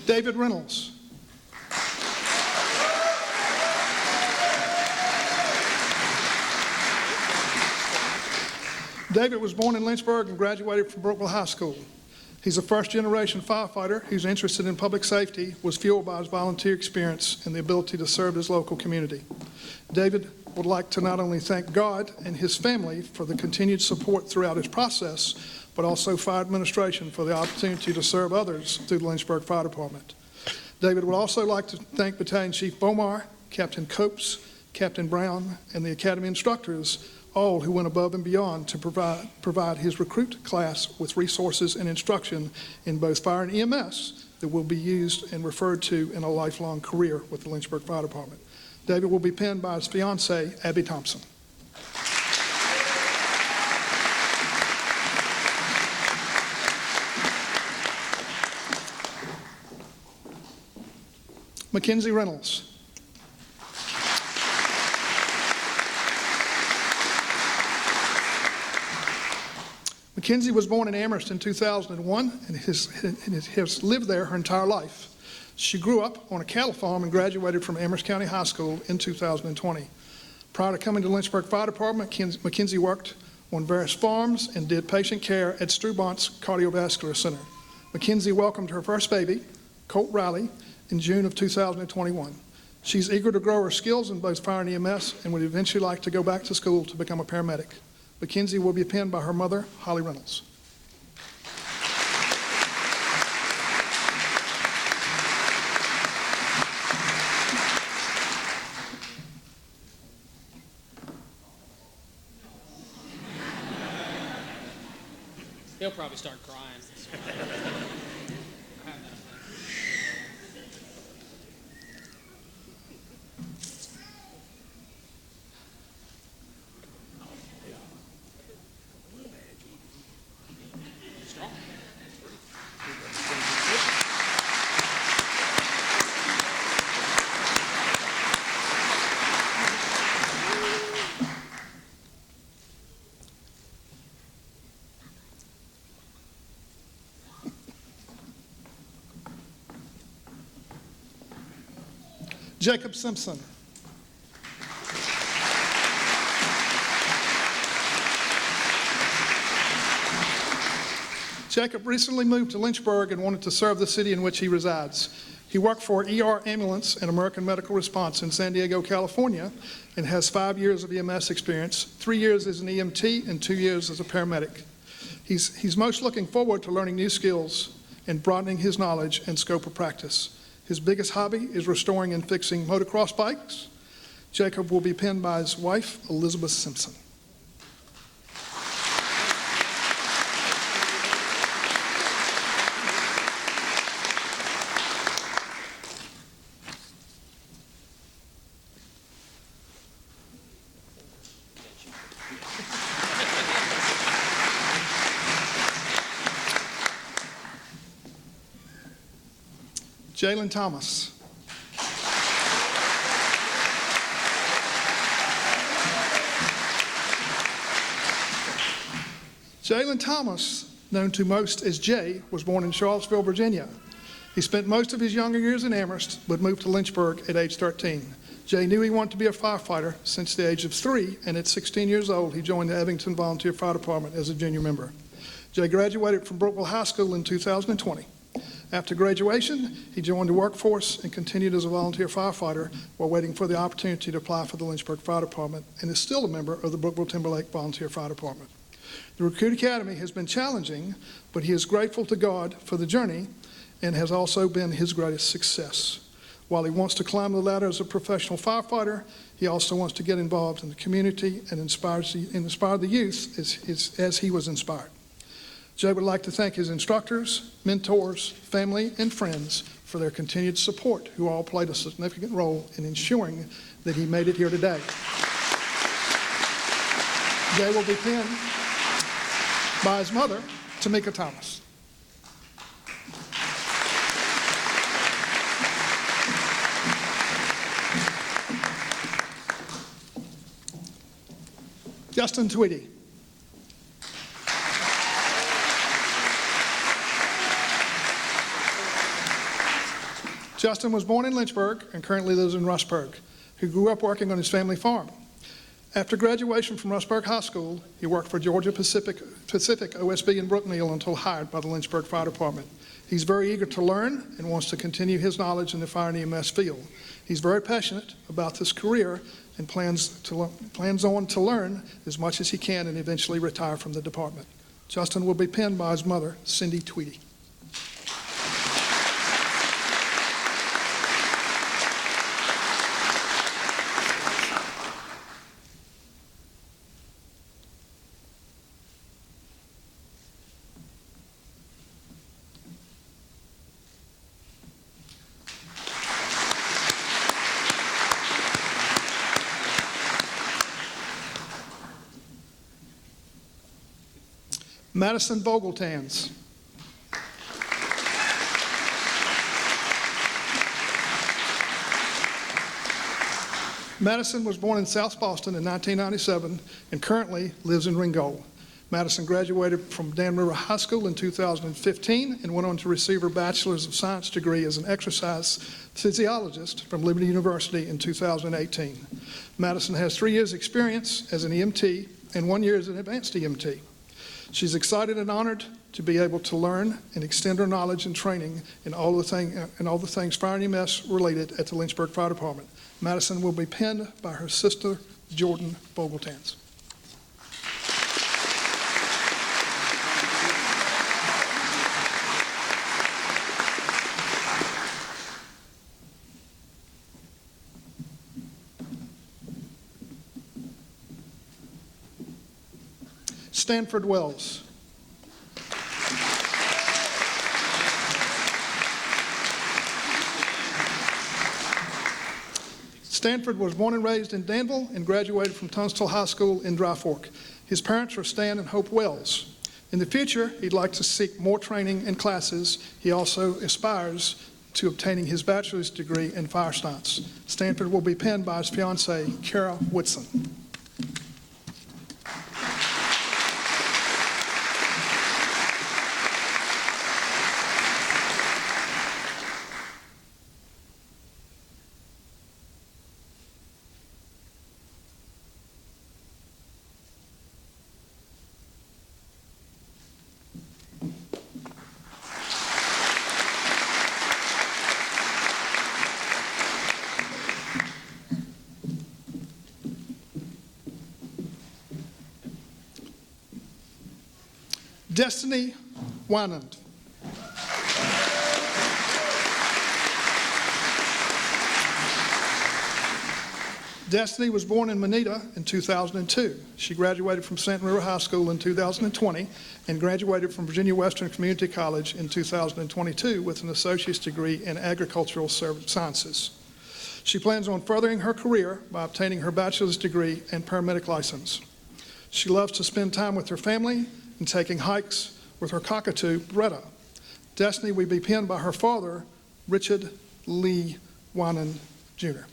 David Reynolds. David was born in Lynchburg and graduated from Brookville High School. He's a first-generation firefighter who's interested in public safety, was fueled by his volunteer experience and the ability to serve his local community. David would like to not only thank God and his family for the continued support throughout his process, but also fire administration for the opportunity to serve others through the Lynchburg Fire Department. David would also like to thank Battalion Chief Bomar, Captain Copes, Captain Brown, and the Academy instructors, all who went above and beyond to provide his recruit class with resources and instruction in both fire and EMS that will be used and referred to in a lifelong career with the Lynchburg Fire Department. David will be penned by his fiancée, Abby Thompson. Mackenzie Reynolds. Mackenzie was born in Amherst in 2001 and has lived there her entire life. She grew up on a cattle farm and graduated from Amherst County High School in 2020. Prior to coming to Lynchburg Fire Department, Mackenzie worked on various farms and did patient care at Strubont's Cardiovascular Center. Mackenzie welcomed her first baby, Colt Riley, in June of 2021. She's eager to grow her skills in both fire and EMS and would eventually like to go back to school to become a paramedic. Mackenzie will be penned by her mother, Holly Reynolds. He'll probably start crying. Jacob Simpson. Jacob recently moved to Lynchburg and wanted to serve the city in which he resides. He worked for ER Ambulance and American Medical Response in San Diego, California, and has 5 years of EMS experience, 3 years as an EMT and 2 years as a paramedic. He's most looking forward to learning new skills and broadening his knowledge and scope of practice. His biggest hobby is restoring and fixing motocross bikes. Jacob will be penned by his wife, Elizabeth Simpson. Jalen Thomas. Jalen Thomas, known to most as Jay, was born in Charlottesville, Virginia. He spent most of his younger years in Amherst, but moved to Lynchburg at age 13. Jay knew he wanted to be a firefighter since the age of 3, and at 16 years old, he joined the Evanston Volunteer Fire Department as a junior member. Jay graduated from Brookville High School in 2020. After graduation, he joined the workforce and continued as a volunteer firefighter while waiting for the opportunity to apply for the Lynchburg Fire Department, and is still a member of the Brookville-Timberlake Volunteer Fire Department. The Recruit Academy has been challenging, but he is grateful to God for the journey and has also been his greatest success. While he wants to climb the ladder as a professional firefighter, he also wants to get involved in the community and inspire the youth as he was inspired. Jay would like to thank his instructors, mentors, family, and friends for their continued support, who all played a significant role in ensuring that he made it here today. Jay will be penned by his mother, Tamika Thomas. Justin Tweedy. Justin was born in Lynchburg and currently lives in Russburg. He grew up working on his family farm. After graduation from Russburg High School, he worked for Georgia Pacific OSB in Brookneal until hired by the Lynchburg Fire Department. He's very eager to learn and wants to continue his knowledge in the fire and EMS field. He's very passionate about this career and plans on to learn as much as he can and eventually retire from the department. Justin will be penned by his mother, Cindy Tweedy. Madison Vogeltans. Madison was born in South Boston in 1997 and currently lives in Ringgold. Madison graduated from Dan River High School in 2015 and went on to receive her Bachelor's of Science degree as an exercise physiologist from Liberty University in 2018. Madison has 3 years' experience as an EMT and 1 year as an advanced EMT. She's excited and honored to be able to learn and extend her knowledge and training in all the things fire and EMS related at the Lynchburg Fire Department. Madison will be penned by her sister, Jordan Vogeltans. Stanford Wells. Stanford was born and raised in Danville and graduated from Tunstall High School in Dry Fork. His parents were Stan and Hope Wells. In the future, he'd like to seek more training and classes. He also aspires to obtaining his bachelor's degree in fire science. Stanford will be penned by his fiancee, Kara Whitson. Destiny Winand. Destiny was born in Manita in 2002. She graduated from Santa Maria High School in 2020 and graduated from Virginia Western Community College in 2022 with an associate's degree in agricultural sciences. She plans on furthering her career by obtaining her bachelor's degree and paramedic license. She loves to spend time with her family and taking hikes with her cockatoo, Beretta. Destiny will be penned by her father, Richard Lee Winand, Jr.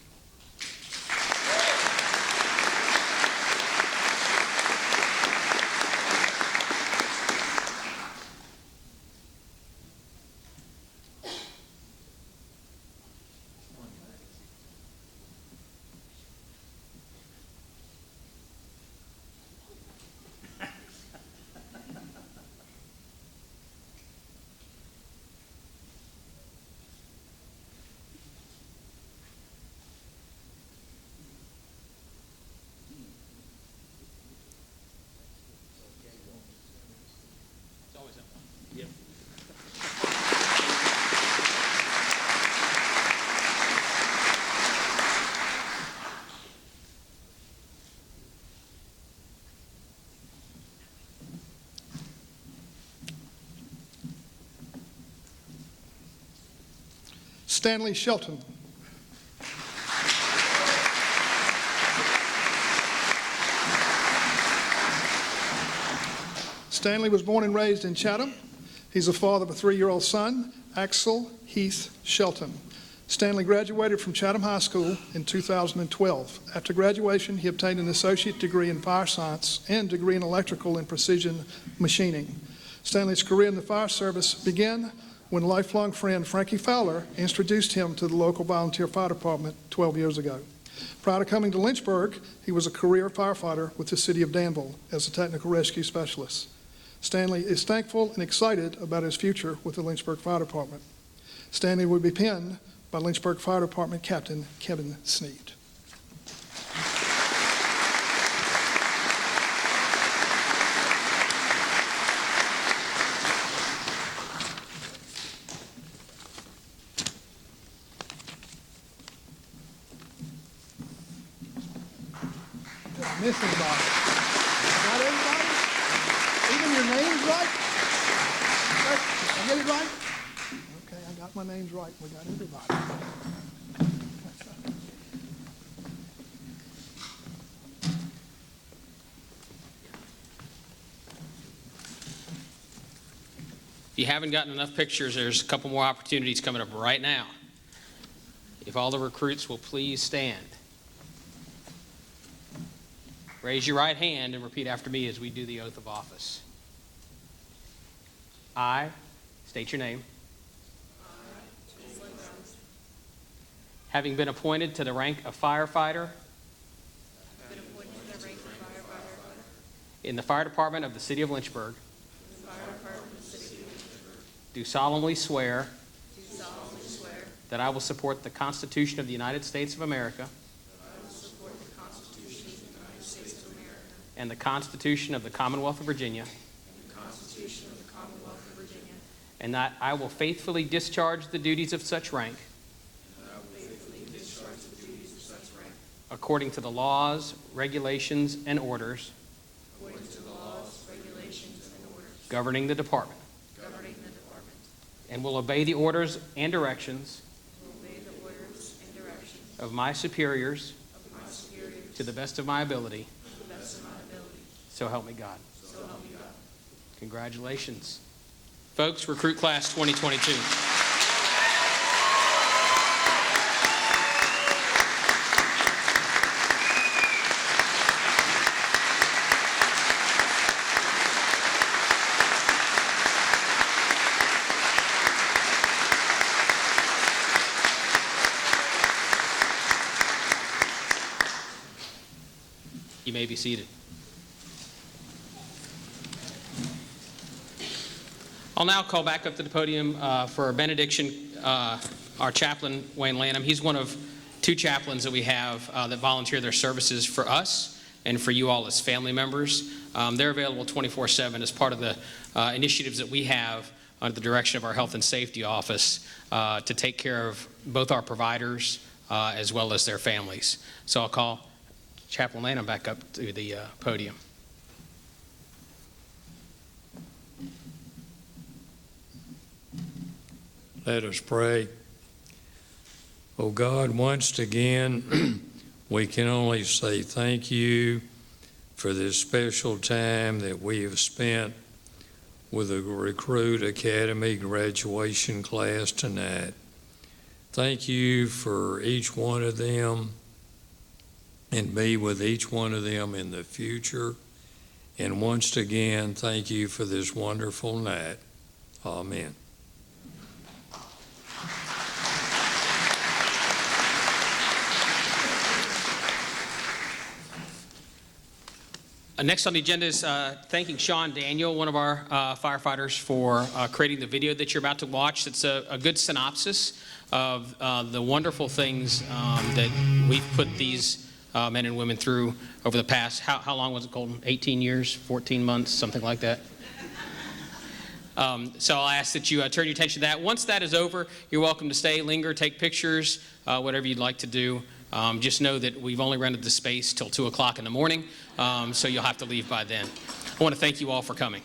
Stanley Shelton. Stanley was born and raised in Chatham. He's a father of a 3-year-old son, Axel Heath Shelton. Stanley graduated from Chatham High School in 2012. After graduation, he obtained an associate degree in fire science and degree in electrical and precision machining. Stanley's career in the fire service began when lifelong friend Frankie Fowler introduced him to the local volunteer fire department 12 years ago. Prior to coming to Lynchburg, he was a career firefighter with the city of Danville as a technical rescue specialist. Stanley is thankful and excited about his future with the Lynchburg Fire Department. Stanley will be penned by Lynchburg Fire Department Captain Kevin Sneed. Did I miss anybody? Got everybody? Even your names right? I get it right? Okay, I got my names right. We got everybody. If you haven't gotten enough pictures, there's a couple more opportunities coming up right now. If all the recruits will please stand. Raise your right hand and repeat after me as we do the oath of office. I state your name. Having been appointed to the rank of firefighter in the fire department of the city of Lynchburg, do solemnly swear that I will support the Constitution of the United States of America and the Constitution of the Commonwealth of Virginia, and that I will faithfully discharge the duties of such rank according to the laws, regulations, and orders governing the department, and will obey the orders and directions of my superiors to the best of my ability. So help me God. Congratulations. Folks, Recruit Class 2022. You may be seated. I'll now call back up to the podium for a benediction our chaplain, Wayne Lanham. He's one of 2 chaplains that we have that volunteer their services for us and for you all as family members. They're available 24/7 as part of the initiatives that we have under the direction of our Health and Safety Office to take care of both our providers as well as their families. So I'll call Chaplain Lanham back up to the podium. Let us pray. Oh God, once again, we can only say thank you for this special time that we have spent with the Recruit Academy graduation class tonight. Thank you for each one of them and be with each one of them in the future. And once again, thank you for this wonderful night. Amen. Next on the agenda is thanking Sean Daniel, one of our firefighters, for creating the video that you're about to watch. It's a good synopsis of the wonderful things that we've put these men and women through over the past, how long was it, Colton? 18 years, 14 months, something like that? So I'll ask that you turn your attention to that. Once that is over, you're welcome to stay, linger, take pictures, whatever you'd like to do. Just know that we've only rented the space till 2 o'clock in the morning, so you'll have to leave by then. I want to thank you all for coming.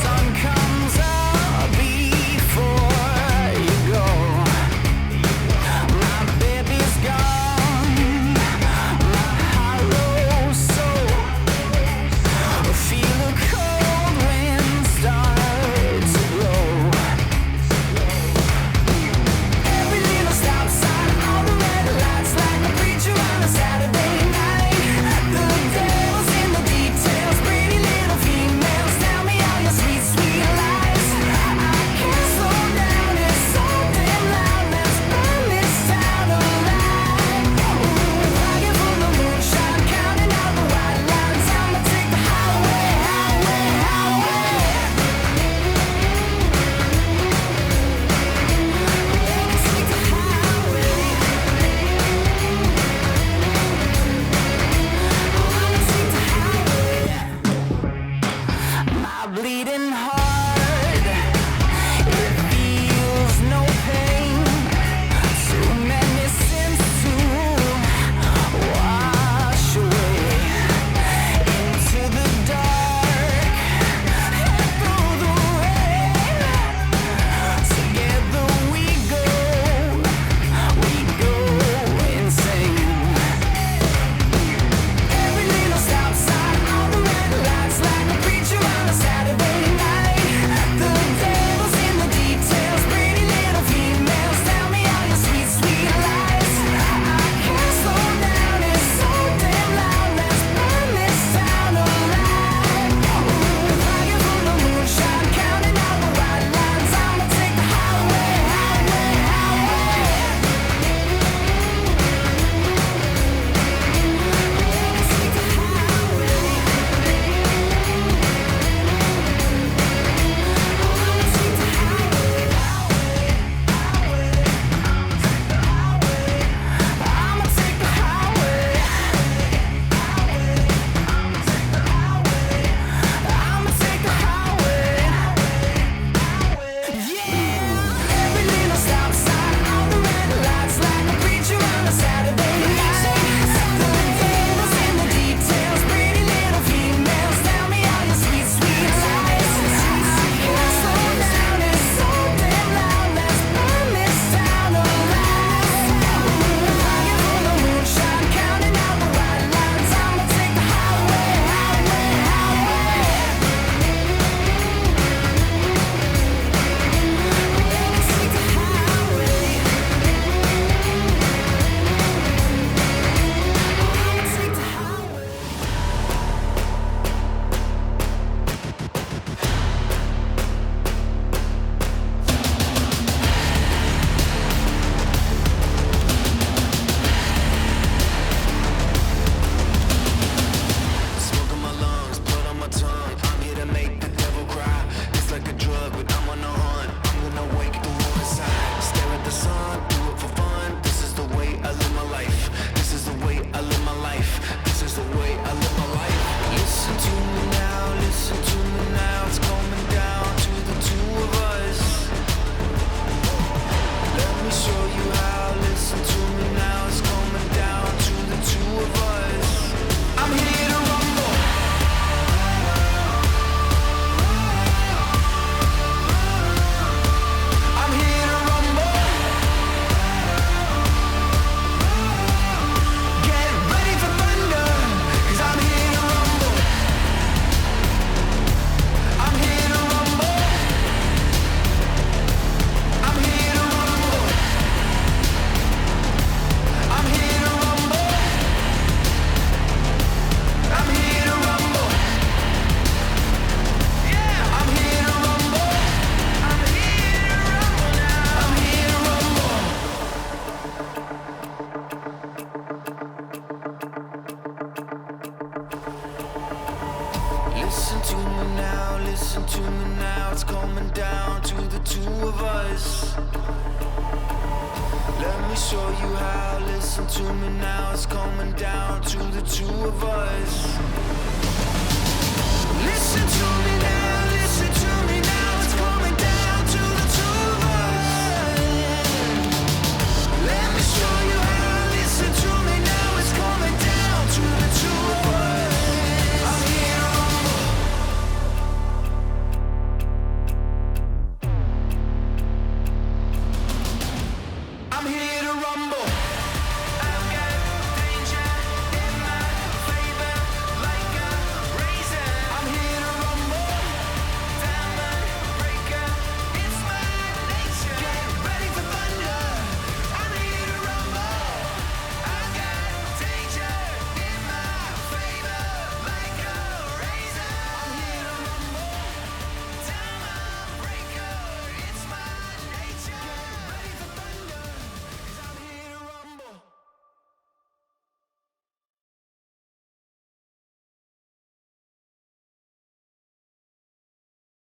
Sun comes up before you go. Listen to me now, listen to me now. It's coming down to the two of us. Let me show you how. Listen to me now. It's coming down to the two of us.